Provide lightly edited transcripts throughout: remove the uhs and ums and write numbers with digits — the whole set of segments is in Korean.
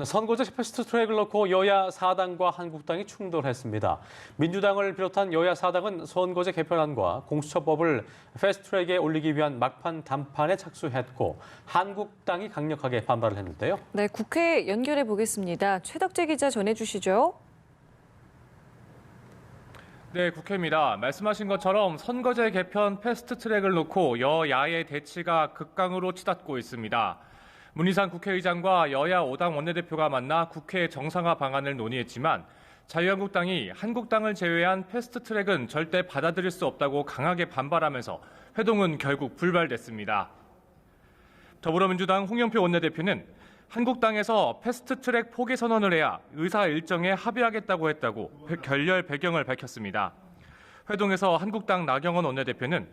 선거제 패스트트랙을 놓고 여야 4당과 한국당이 충돌했습니다. 민주당을 비롯한 여야 4당은 선거제 개편안과 공수처법을 패스트트랙에 올리기 위한 막판 담판에 착수했고 한국당이 강력하게 반발을 했는데요. 네, 국회 연결해 보겠습니다. 최덕재 기자 전해주시죠. 네, 국회입니다. 말씀하신 것처럼 선거제 개편 패스트트랙을 놓고 여야의 대치가 극강으로 치닫고 있습니다. 문희상 국회의장과 여야 5당 원내대표가 만나 국회 정상화 방안을 논의했지만 자유한국당이 한국당을 제외한 패스트트랙은 절대 받아들일 수 없다고 강하게 반발하면서 회동은 결국 불발됐습니다. 더불어민주당 홍영표 원내대표는 한국당에서 패스트트랙 포기 선언을 해야 의사 일정에 합의하겠다고 했다고 결렬 배경을 밝혔습니다. 회동에서 한국당 나경원 원내대표는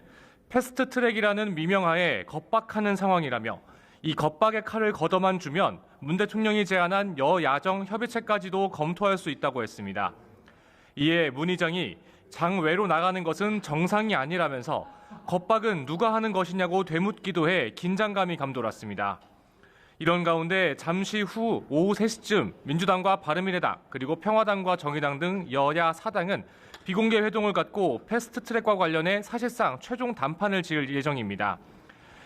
패스트트랙이라는 미명하에 겁박하는 상황이라며 이 겁박의 칼을 걷어만 주면 문 대통령이 제안한 여야정 협의체까지도 검토할 수 있다고 했습니다. 이에 문 의장이 장외로 나가는 것은 정상이 아니라면서 겁박은 누가 하는 것이냐고 되묻기도 해 긴장감이 감돌았습니다. 이런 가운데 잠시 후 오후 3시쯤 민주당과 바른미래당 그리고 평화당과 정의당 등 여야 4당은 비공개 회동을 갖고 패스트트랙과 관련해 사실상 최종 담판을 지을 예정입니다.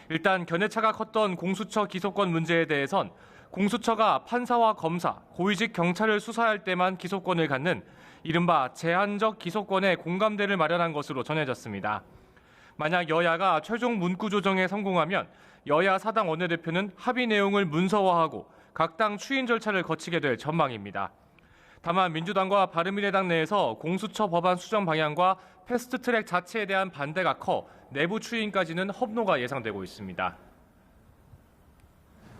일단 견해차가 컸던 공수처 기소권 문제에 대해선 공수처가 판사와 검사, 고위직 경찰을 수사할 때만 기소권을 갖는 이른바 제한적 기소권의 공감대를 마련한 것으로 전해졌습니다. 만약 여야가 최종 문구 조정에 성공하면 여야 4당 원내대표는 합의 내용을 문서화하고 각 당 추인 절차를 거치게 될 전망입니다. 다만 민주당과 바른미래당 내에서 공수처 법안 수정 방향과 패스트트랙 자체에 대한 반대가 커 내부 추인까지는 협노가 예상되고 있습니다.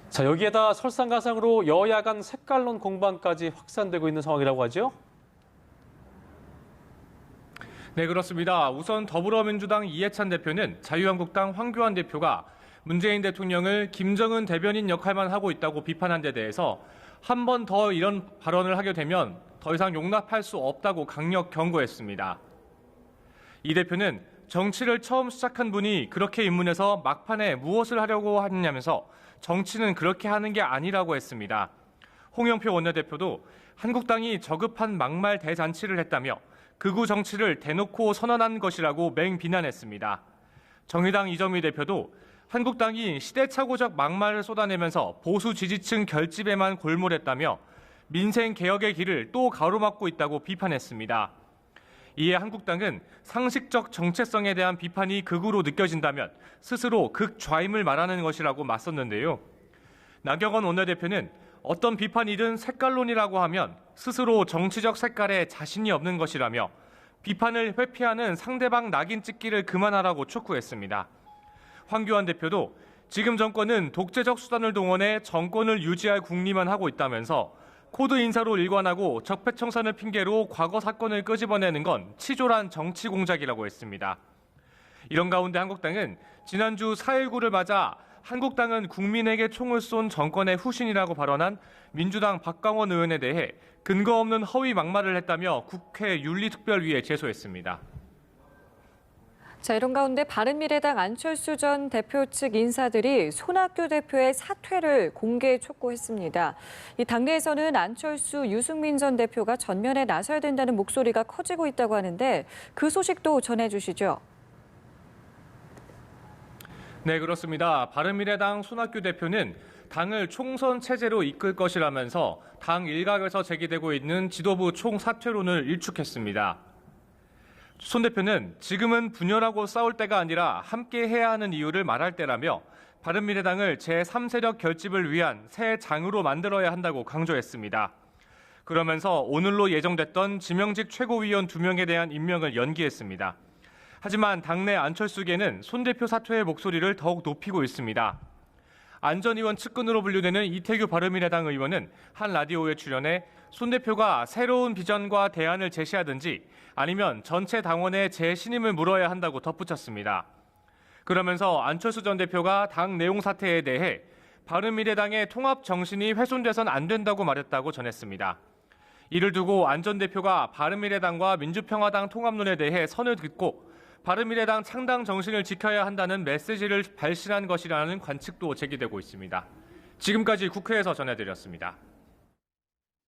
자, 여기에다 설상가상으로 여야 간 색깔론 공방까지 확산되고 있는 상황이라고 하죠? 네, 그렇습니다. 우선 더불어민주당 이해찬 대표는 자유한국당 황교안 대표가 문재인 대통령을 김정은 대변인 역할만 하고 있다고 비판한 데 대해서 한 번 더 이런 발언을 하게 되면 더 이상 용납할 수 없다고 강력 경고했습니다. 이 대표는 정치를 처음 시작한 분이 그렇게 입문해서 막판에 무엇을 하려고 하느냐면서 정치는 그렇게 하는 게 아니라고 했습니다. 홍영표 원내대표도 한국당이 저급한 막말 대잔치를 했다며 극우 정치를 대놓고 선언한 것이라고 맹비난했습니다. 정의당 이정미 대표도 한국당이 시대착오적 막말을 쏟아내면서 보수 지지층 결집에만 골몰했다며 민생 개혁의 길을 또 가로막고 있다고 비판했습니다. 이에 한국당은 상식적 정체성에 대한 비판이 극우로 느껴진다면 스스로 극좌임을 말하는 것이라고 맞섰는데요. 나경원 원내대표는 어떤 비판이든 색깔론이라고 하면 스스로 정치적 색깔에 자신이 없는 것이라며 비판을 회피하는 상대방 낙인 찍기를 그만하라고 촉구했습니다. 황교안 대표도 지금 정권은 독재적 수단을 동원해 정권을 유지할 궁리만 하고 있다면서 코드 인사로 일관하고 적폐청산을 핑계로 과거 사건을 끄집어내는 건 치졸한 정치 공작이라고 했습니다. 이런 가운데 한국당은 지난주 4.19를 맞아 한국당은 국민에게 총을 쏜 정권의 후신이라고 발언한 민주당 박광원 의원에 대해 근거 없는 허위 막말을 했다며 국회 윤리특별위에 제소했습니다. 자, 이런 가운데 바른미래당 안철수 전 대표 측 인사들이 손학규 대표의 사퇴를 공개 촉구했습니다. 이 당내에서는 안철수, 유승민 전 대표가 전면에 나서야 된다는 목소리가 커지고 있다고 하는데 그 소식도 전해주시죠. 네, 그렇습니다. 바른미래당 손학규 대표는 당을 총선 체제로 이끌 것이라면서 당 일각에서 제기되고 있는 지도부 총사퇴론을 일축했습니다. 손 대표는 지금은 분열하고 싸울 때가 아니라 함께 해야 하는 이유를 말할 때라며 바른미래당을 제3세력 결집을 위한 새 장으로 만들어야 한다고 강조했습니다. 그러면서 오늘로 예정됐던 지명직 최고위원 2명에 대한 임명을 연기했습니다. 하지만 당내 안철수계는 손 대표 사퇴의 목소리를 더욱 높이고 있습니다. 안 전 의원 측근으로 분류되는 이태규 바른미래당 의원은 한 라디오에 출연해 손 대표가 새로운 비전과 대안을 제시하든지 아니면 전체 당원의 재신임을 물어야 한다고 덧붙였습니다. 그러면서 안철수 전 대표가 당 내용 사퇴에 대해 바른미래당의 통합 정신이 훼손돼선 안 된다고 말했다고 전했습니다. 이를 두고 안 전 대표가 바른미래당과 민주평화당 통합론에 대해 선을 긋고 바른미래당 창당 정신을 지켜야 한다는 메시지를 발신한 것이라는 관측도 제기되고 있습니다. 지금까지 국회에서 전해드렸습니다.